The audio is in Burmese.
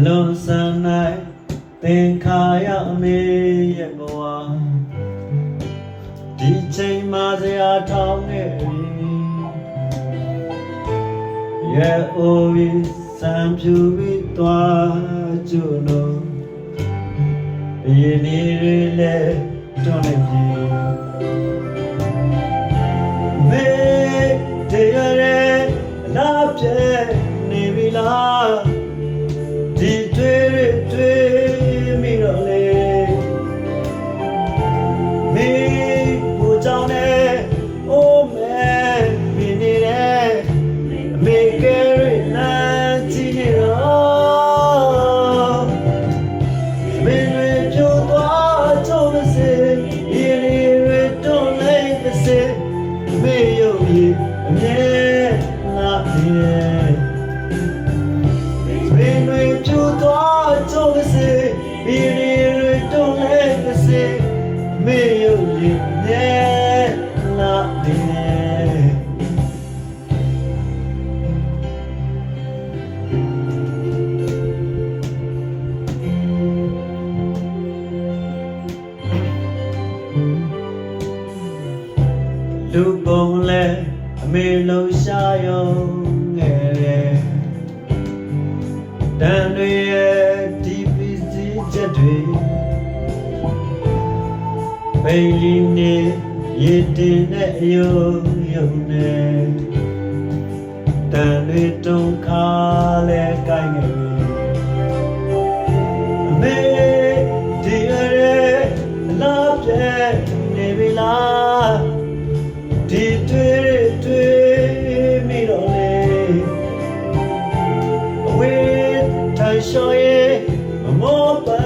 လုံးစံနိုင်သင်္ခါရအမေရဲ့ဘဝဒီချိန်မှာစရာထောင်းနေပြီရဲ့အိုပြီးစံဖြူပြီးသွားကျွလို့ရင်းနေရလေတွန်းနေပြီမေတရရဲလာပြဲနေပြီလားဒီတွေ့မိတော့လေမေဘူကြောင့်နဲ့အိုးမဲပြနေတယ်အမေကဲရနာကြည့်နေတော့မင်းတွေပြိုသွားကြုံစေရင်းတွေတွန်းလိုက်စေမေရုပ်ရည်အမြဲလာနေမင်းတွေပြိုသွားကြုံစေရင်းတွေတွန်းလိုက်စေမေရုပ်ရည်အမြဲလာနေလူပုံလဲအမေလုံးရှာရုံငယ်တယ်တန်တွေရဲ့ဒီပစ္စည်းချက်တွေပိန်လီနေရည်တင်တဲ့အယုံနဲ့တန်တွေတုံခါလဲကိုင်းငယ်အမေဒီရဲလာပြဲနေပြီလားဒီတွေ့မိတော့လေအဝေးထိုင်ရှော်ရဲ့မမောပါ